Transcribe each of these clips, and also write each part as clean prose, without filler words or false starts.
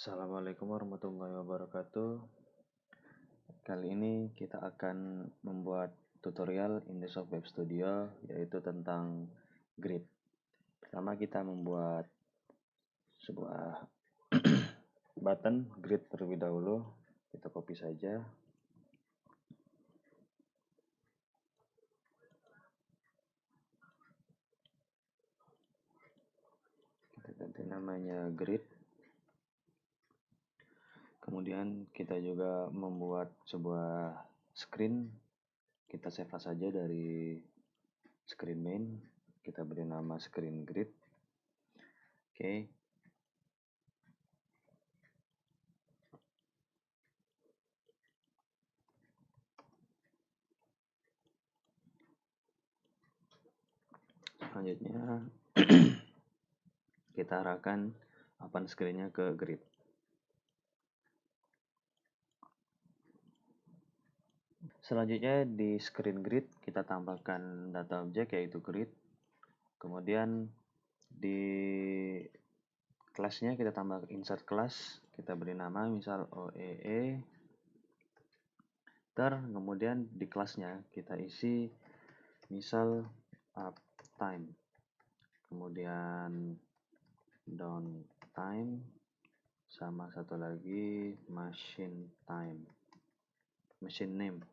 Assalamualaikum warahmatullahi wabarakatuh. Kali ini kita akan membuat tutorial Indesoft Web Studio, yaitu tentang grid. Pertama kita membuat sebuah button grid terlebih dahulu. Kita copy saja. Kita ganti namanya grid. Kemudian kita juga membuat sebuah screen. Kita save saja dari screen main. Kita beri nama screen grid. Oke. Selanjutnya kita arahkan papan screen-nya ke grid. Selanjutnya di screen grid kita tambahkan data objek yaitu grid. Kemudian di kelasnya kita tambah insert class, kita beri nama misal OEE. Kemudian di kelasnya kita isi misal uptime, kemudian downtime, sama satu lagi machine time, machine name.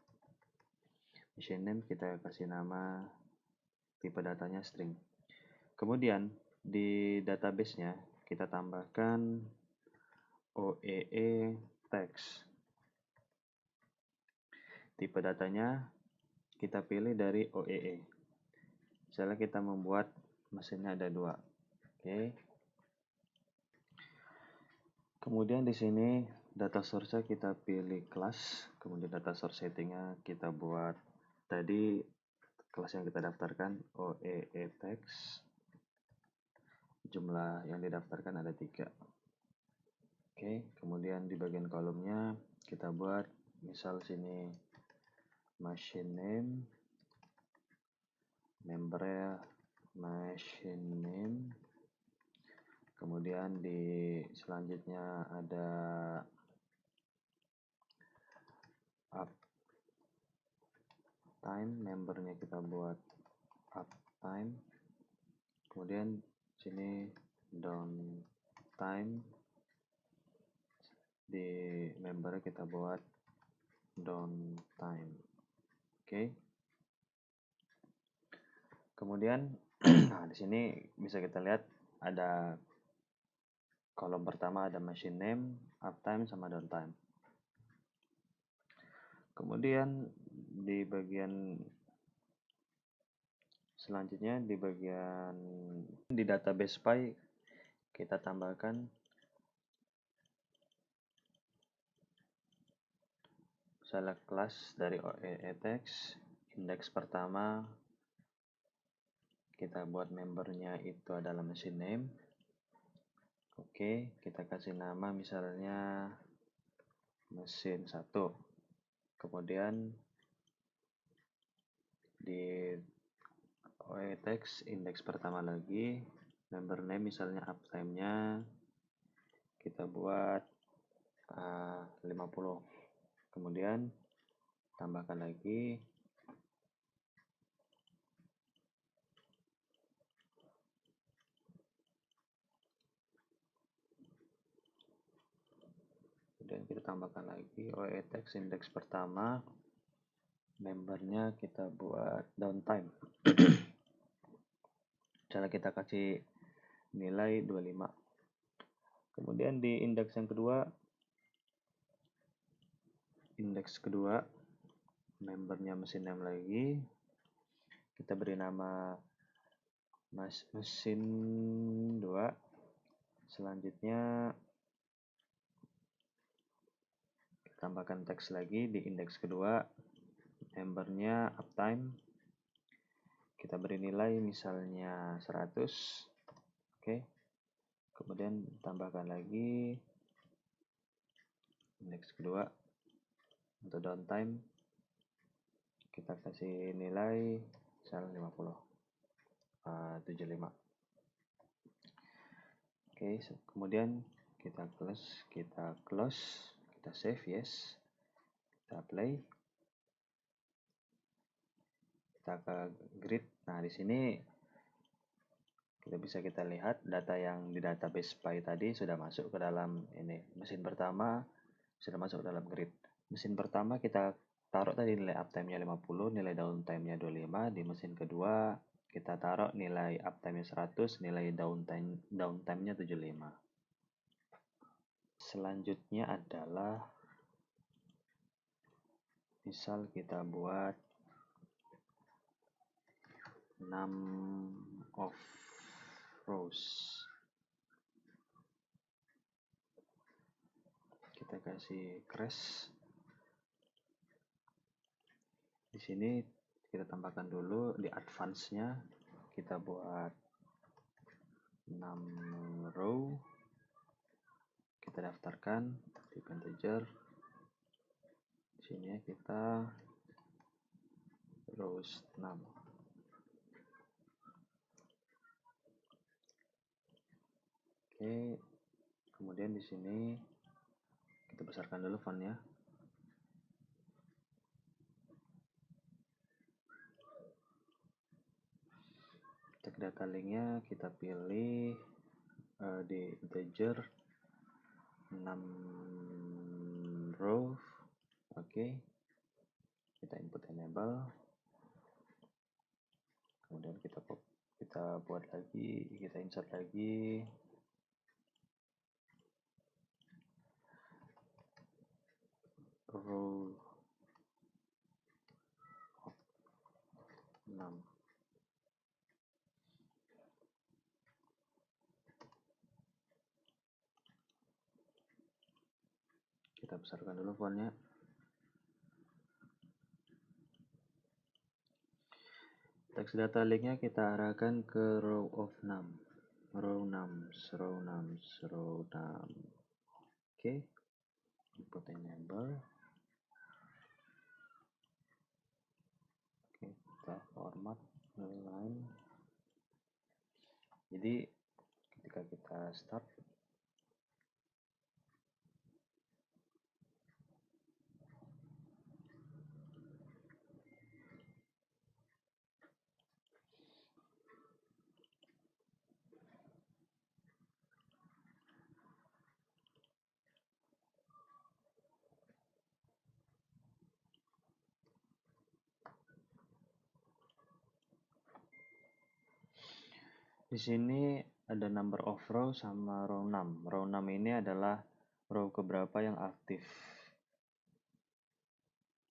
Machine name kita kasih nama, tipe datanya string. Kemudian di database-nya kita tambahkan OEE text. Tipe datanya kita pilih dari OEE. Misalnya kita membuat mesinnya ada 2. Oke. Kemudian di sini data source-nya kita pilih kelas, kemudian data source setting-nya kita buat tadi kelas yang kita daftarkan OEE text. Jumlah yang didaftarkan ada 3. Oke, kemudian di bagian kolomnya kita buat misal sini machine name, membernya machine name. Kemudian di selanjutnya ada uptime, membernya kita buat uptime. Kemudian sini downtime, di membernya kita buat downtime. Oke. Kemudian nah di sini bisa kita lihat ada kolom pertama ada machine name, uptime sama downtime. Kemudian di bagian selanjutnya di bagian di database file kita tambahkan select class dari OEE text, indeks pertama kita buat membernya itu adalah machine name. Oke, kita kasih nama misalnya mesin 1. Kemudian di OEE text indeks pertama lagi, member name misalnya uptime-nya kita buat 50. Kemudian tambahkan lagi kemudian kita tambahkan lagi OEE text indeks pertama, membernya kita buat downtime. Cara kita kasih nilai 25. Kemudian di indeks yang kedua, membernya mesin name lagi, kita beri nama mesin 2. Selanjutnya kita tambahkan teks lagi di indeks kedua, membernya uptime, kita beri nilai misalnya 100. Oke. Kemudian tambahkan lagi indeks kedua untuk downtime, kita kasih nilai misalnya 75. Oke, kemudian kita close, kita save, yes, kita play, kita ke grid. Nah, di sini kita lihat data yang di database Pi tadi sudah masuk ke dalam ini. Mesin pertama sudah masuk ke dalam grid. Mesin pertama kita taruh tadi nilai uptime-nya 50, nilai downtime-nya 25. Di mesin kedua kita taruh nilai uptime-nya 100, nilai downtime-nya 75. Selanjutnya adalah misal kita buat 6 of rows. Kita kasih crash. Di sini kita tambahkan dulu di advance-nya, kita buat 6 row, kita daftarkan di integer. Di sini kita rows 6. Oke, kemudian di sini kita besarkan dulu fontnya. Tag data linknya kita pilih di integer 6 row. Oke, kita input enable, kemudian kita buat lagi, kita insert lagi row 6. Kita besarkan dulu fontnya. Teks data linknya kita arahkan ke row of 6. Row 6. Oke, input enable. Oke, kita format line. Jadi ketika kita start, di sini ada number of row sama row 6. Row 6 ini adalah row keberapa yang aktif.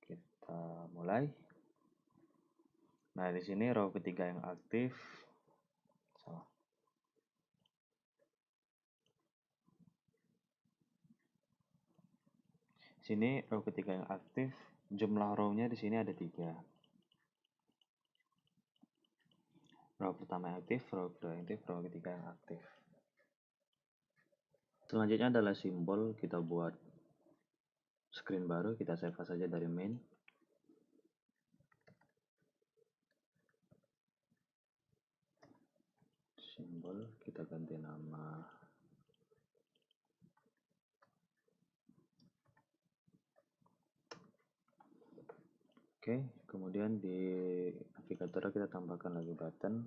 Kita mulai. Nah, di sini row ketiga yang aktif. Salah. Sini row ketiga yang aktif, jumlah row-nya di sini ada 3. Row pertama yang aktif, row kedua yang aktif, row ketiga yang aktif. Selanjutnya adalah simbol. Kita buat screen baru, kita save saja dari main. Simbol, kita ganti nama. Oke, kemudian di navigator kita tambahkan lagi button.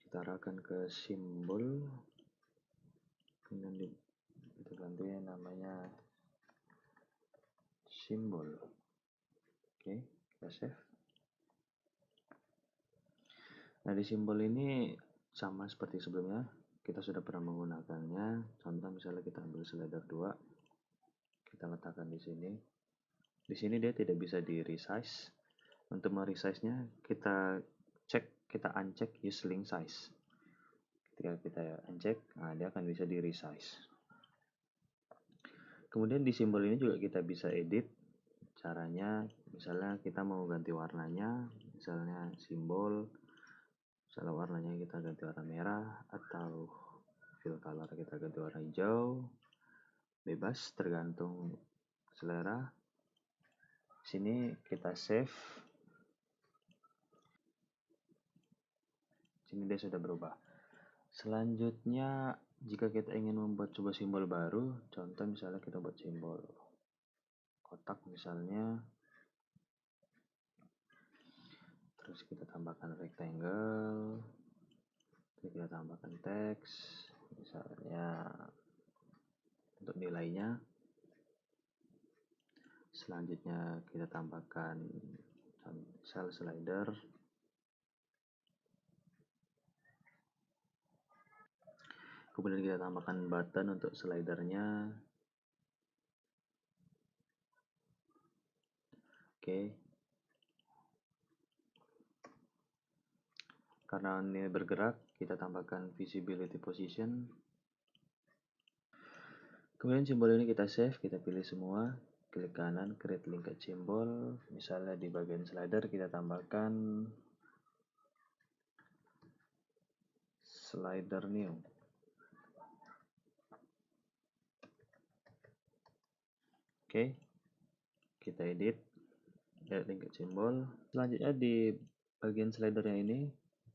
Kita arahkan ke simbol, kemudian kita ganti namanya simbol. Oke, kita save. Nah, di simbol ini sama seperti sebelumnya, kita sudah pernah menggunakannya. Contoh misalnya kita ambil slider 2, kita letakkan di sini. Di sini dia tidak bisa di resize. Untuk meresize-nya kita uncheck use link size. Ketika kita uncheck, nah dia akan bisa di resize. Kemudian di simbol ini juga kita bisa edit. Caranya misalnya kita mau ganti warnanya, misalnya simbol, misalnya warnanya kita ganti warna merah, atau fill color kita ganti warna hijau, bebas tergantung selera. Sini kita save. Sini dia sudah berubah. Selanjutnya, jika kita ingin membuat sebuah simbol baru, contoh misalnya kita buat simbol kotak misalnya, terus kita tambahkan rectangle, terus kita tambahkan teks, misalnya untuk nilainya. Selanjutnya kita tambahkan cell slider. Kemudian kita tambahkan button untuk slidernya. Oke. Karena ini bergerak, kita tambahkan visibility position. Kemudian simbol ini kita save, kita pilih semua, klik kanan, create linked symbol. Misalnya di bagian slider kita tambahkan slider new. Oke, kita edit linked symbol. Selanjutnya di bagian slidernya ini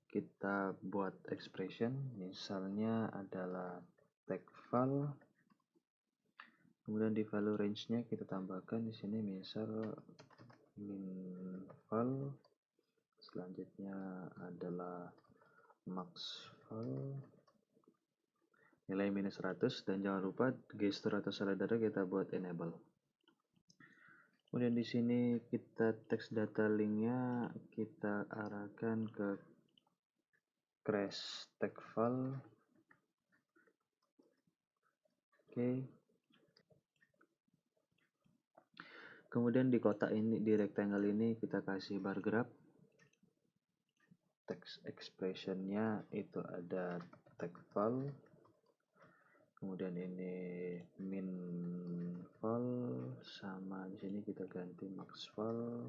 kita buat expression, misalnya adalah tag-val. Kemudian di value range-nya kita tambahkan di sini misal min-val. Selanjutnya adalah max-val. Nilai minus 100, dan jangan lupa gesture atau slider kita buat enable. Kemudian di sini kita teks data linknya kita arahkan ke crash tag-val. Oke. Kemudian di kotak ini, di rectangle ini kita kasih bar graph. Text expressionnya itu ada tag-val. Kemudian ini min-val, sama di sini kita ganti max-val.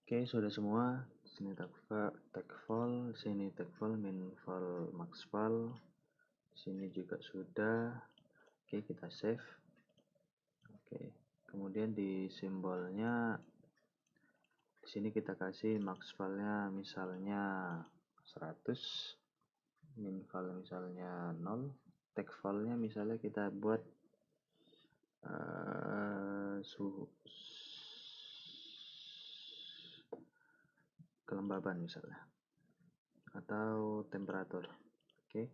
Oke, sudah semua. Sini tag-val, sini tag-val, min-val, max-val. Sini juga sudah. Oke, kita save. Oke, kemudian di simbolnya di sini kita kasih max-valnya misalnya 100, min-val misalnya 0, tag-valnya misalnya kita buat suhu kelembaban misalnya, atau temperatur. Oke,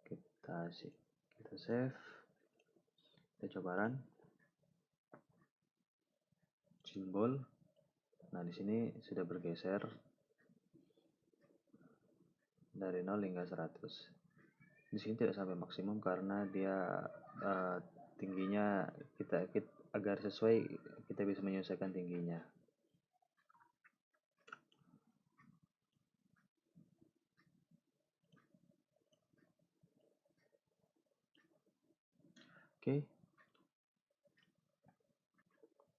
kita save, kita coba run. Simbol, nah di sini sudah bergeser dari 0 hingga 100. Di sini tidak sampai maksimum karena dia tingginya kita agar sesuai, kita bisa menyesuaikan tingginya. Oke.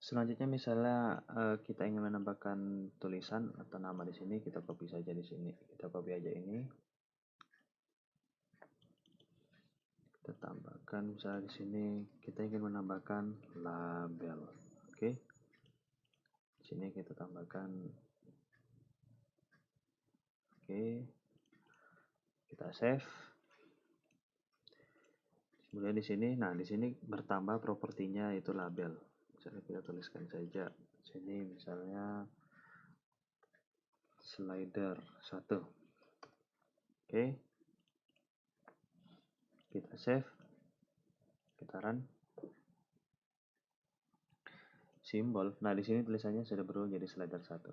Selanjutnya misalnya kita ingin menambahkan tulisan atau nama di sini, kita copy saja di sini. Kita copy aja ini. Kita tambahkan misalnya di sini kita ingin menambahkan label. Oke. Di sini kita tambahkan. Oke. Kita save. Kemudian di sini, nah di sini bertambah propertinya itu label. Misalnya kita tuliskan saja sini misalnya slider 1. Oke. Kita save. Kita run. Simbol. Nah, di sini tulisannya sudah berubah jadi slider 1.